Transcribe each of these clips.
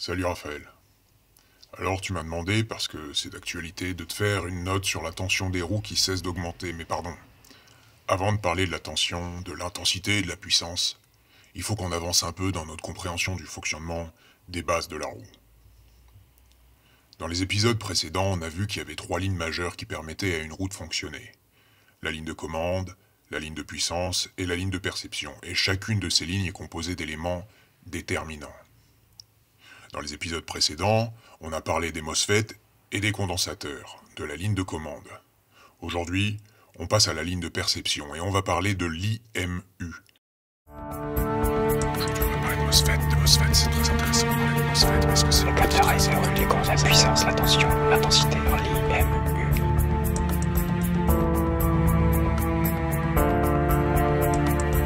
Salut Raphaël. Alors tu m'as demandé, parce que c'est d'actualité, de te faire une note sur la tension des roues qui cesse d'augmenter, mais pardon. Avant de parler de la tension, de l'intensité et de la puissance, il faut qu'on avance un peu dans notre compréhension du fonctionnement des bases de la roue. Dans les épisodes précédents, on a vu qu'il y avait trois lignes majeures qui permettaient à une roue de fonctionner. La ligne de commande, la ligne de puissance et la ligne de perception, et chacune de ces lignes est composée d'éléments déterminants. Dans les épisodes précédents, on a parlé des MOSFET et des condensateurs, de la ligne de commande. Aujourd'hui, on passe à la ligne de perception et on va parler de l'IMU. Aujourd'hui, on va parler de MOSFET. De MOSFET, c'est très intéressant de parler de MOSFET parce que c'est Le capteur laser relié la puissance, la tension, l'intensité, l'IMU.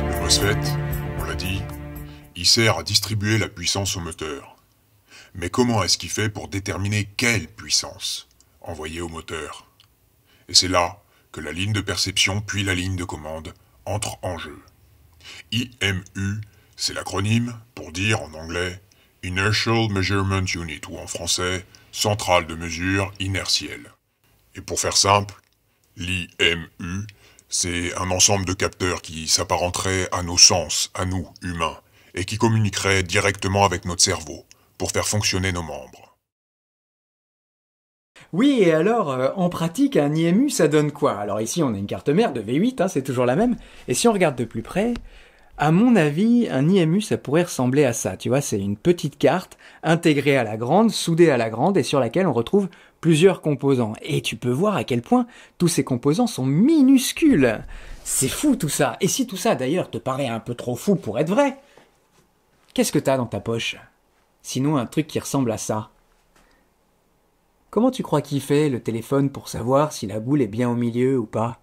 Le MOSFET, on l'a dit, il sert à distribuer la puissance au moteur. Mais comment est-ce qu'il fait pour déterminer quelle puissance envoyer au moteur? Et c'est là que la ligne de perception puis la ligne de commande entrent en jeu. IMU, c'est l'acronyme pour dire en anglais Inertial Measurement Unit ou en français centrale de mesure inertielle. Et pour faire simple, l'IMU, c'est un ensemble de capteurs qui s'apparenterait à nos sens, à nous, humains, et qui communiquerait directement avec notre cerveau pour faire fonctionner nos membres. Oui, et alors, en pratique, un IMU, ça donne quoi? Alors ici, on a une carte mère de V8, c'est toujours la même. Et si on regarde de plus près, à mon avis, un IMU, ça pourrait ressembler à ça. Tu vois, c'est une petite carte intégrée à la grande, soudée à la grande, et sur laquelle on retrouve plusieurs composants. Et tu peux voir à quel point tous ces composants sont minuscules. C'est fou tout ça. Et si tout ça, d'ailleurs, te paraît un peu trop fou pour être vrai, qu'est-ce que t'as dans ta poche? Sinon, un truc qui ressemble à ça. Comment tu crois qu'il fait, le téléphone, pour savoir si la boule est bien au milieu ou pas?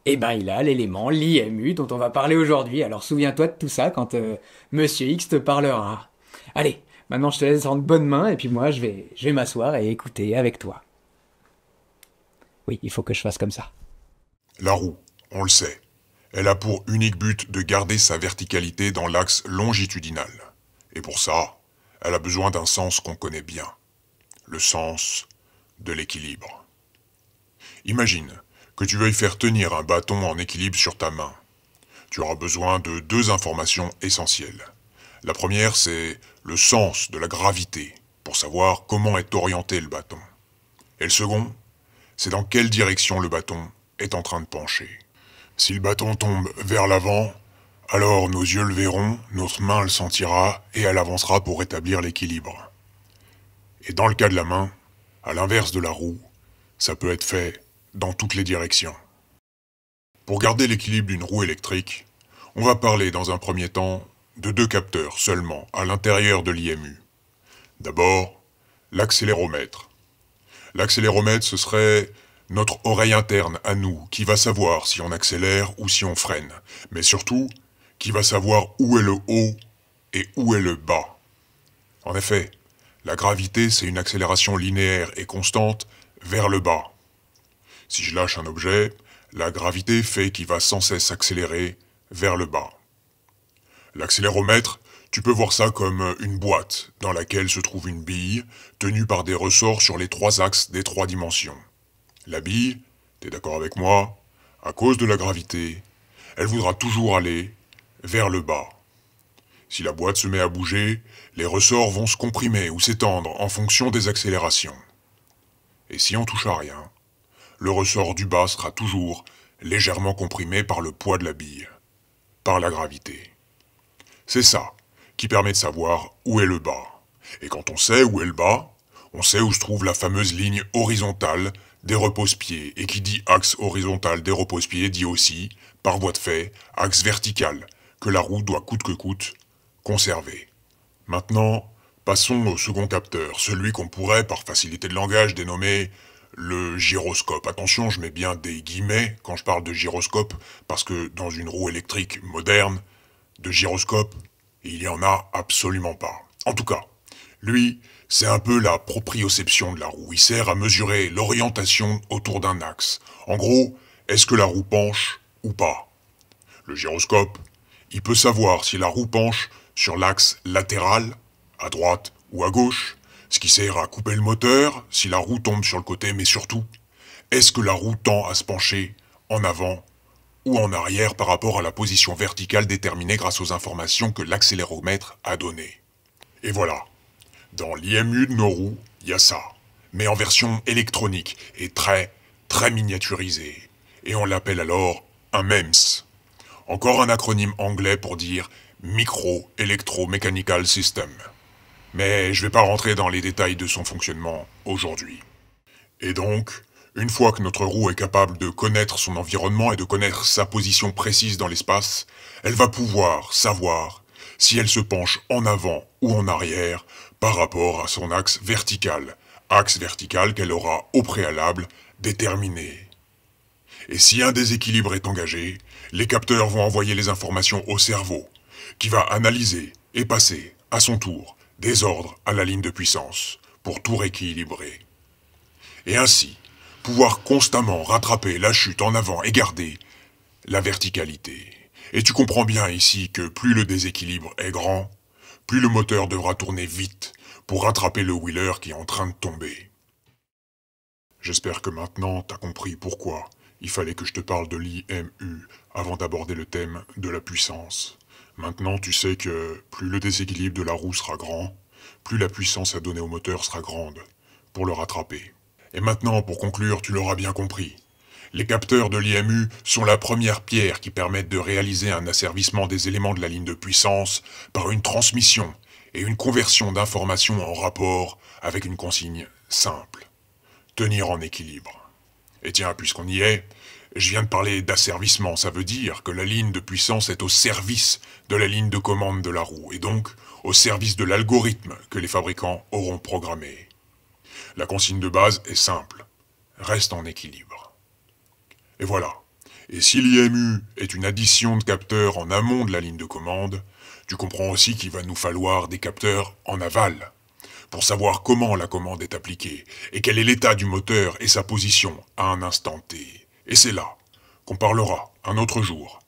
Eh ben, il a l'élément, l'IMU, dont on va parler aujourd'hui. Alors souviens-toi de tout ça quand Monsieur X te parlera. Allez, maintenant je te laisse en de bonnes mains, et puis moi je vais m'asseoir et écouter avec toi. Oui, il faut que je fasse comme ça. La roue, on le sait, elle a pour unique but de garder sa verticalité dans l'axe longitudinal. Et pour ça, elle a besoin d'un sens qu'on connaît bien. Le sens de l'équilibre. Imagine que tu veuilles faire tenir un bâton en équilibre sur ta main. Tu auras besoin de deux informations essentielles. La première, c'est le sens de la gravité, pour savoir comment est orienté le bâton. Et le second, c'est dans quelle direction le bâton est en train de pencher. Si le bâton tombe vers l'avant, alors nos yeux le verront, notre main le sentira et elle avancera pour rétablir l'équilibre. Et dans le cas de la main, à l'inverse de la roue, ça peut être fait dans toutes les directions. Pour garder l'équilibre d'une roue électrique, on va parler dans un premier temps de deux capteurs seulement à l'intérieur de l'IMU. D'abord, l'accéléromètre. L'accéléromètre, ce serait notre oreille interne à nous, qui va savoir si on accélère ou si on freine, mais surtout, qui va savoir où est le haut et où est le bas. En effet, la gravité, c'est une accélération linéaire et constante vers le bas. Si je lâche un objet, la gravité fait qu'il va sans cesse accélérer vers le bas. L'accéléromètre, tu peux voir ça comme une boîte dans laquelle se trouve une bille tenue par des ressorts sur les trois axes des trois dimensions. La bille, t'es d'accord avec moi, à cause de la gravité, elle voudra toujours aller vers le bas. Si la boîte se met à bouger, les ressorts vont se comprimer ou s'étendre en fonction des accélérations. Et si on touche à rien, le ressort du bas sera toujours légèrement comprimé par le poids de la bille, par la gravité. C'est ça qui permet de savoir où est le bas. Et quand on sait où est le bas, on sait où se trouve la fameuse ligne horizontale des repose-pieds. Et qui dit axe horizontal des repose-pieds dit aussi, par voie de fait, axe vertical, que la roue doit coûte que coûte conserver. Maintenant, passons au second capteur, celui qu'on pourrait, par facilité de langage, dénommer le gyroscope. Attention, je mets bien des guillemets quand je parle de gyroscope, parce que dans une roue électrique moderne, de gyroscope, il n'y en a absolument pas. En tout cas, lui, c'est un peu la proprioception de la roue. Il sert à mesurer l'orientation autour d'un axe. En gros, est-ce que la roue penche ou pas? Le gyroscope, il peut savoir si la roue penche sur l'axe latéral à droite ou à gauche, ce qui sert à couper le moteur si la roue tombe sur le côté, mais surtout, est-ce que la roue tend à se pencher en avant ou en arrière par rapport à la position verticale déterminée grâce aux informations que l'accéléromètre a données. Et voilà, dans l'IMU de nos roues, il y a ça, mais en version électronique et très miniaturisée. Et on l'appelle alors un MEMS. Encore un acronyme anglais pour dire Micro Electro Mechanical System. Mais je vais pas rentrer dans les détails de son fonctionnement aujourd'hui. Et donc, une fois que notre roue est capable de connaître son environnement et de connaître sa position précise dans l'espace, elle va pouvoir savoir si elle se penche en avant ou en arrière par rapport à son axe vertical qu'elle aura au préalable déterminé. Et si un déséquilibre est engagé, les capteurs vont envoyer les informations au cerveau, qui va analyser et passer, à son tour, des ordres à la ligne de puissance, pour tout rééquilibrer. Et ainsi, pouvoir constamment rattraper la chute en avant et garder la verticalité. Et tu comprends bien ici que plus le déséquilibre est grand, plus le moteur devra tourner vite pour rattraper le wheeler qui est en train de tomber. J'espère que maintenant t'as compris pourquoi il fallait que je te parle de l'IMU avant d'aborder le thème de la puissance. Maintenant tu sais que plus le déséquilibre de la roue sera grand, plus la puissance à donner au moteur sera grande pour le rattraper. Et maintenant, pour conclure, tu l'auras bien compris. Les capteurs de l'IMU sont la première pierre qui permettent de réaliser un asservissement des éléments de la ligne de puissance par une transmission et une conversion d'informations en rapport avec une consigne simple. Tenir en équilibre. Et tiens, puisqu'on y est, je viens de parler d'asservissement, ça veut dire que la ligne de puissance est au service de la ligne de commande de la roue, et donc au service de l'algorithme que les fabricants auront programmé. La consigne de base est simple. Reste en équilibre. Et voilà. Et si l'IMU est une addition de capteurs en amont de la ligne de commande, tu comprends aussi qu'il va nous falloir des capteurs en aval, pour savoir comment la commande est appliquée, et quel est l'état du moteur et sa position à un instant T. Et c'est là qu'on parlera, un autre jour,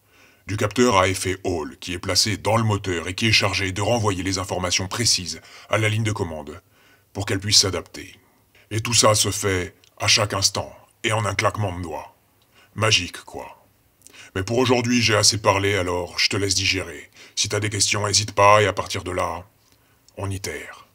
du capteur à effet Hall qui est placé dans le moteur et qui est chargé de renvoyer les informations précises à la ligne de commande, pour qu'elle puisse s'adapter. Et tout ça se fait à chaque instant, et en un claquement de doigts. Magique, quoi. Mais pour aujourd'hui, j'ai assez parlé, alors je te laisse digérer. Si t'as des questions, n'hésite pas, et à partir de là, on y terre.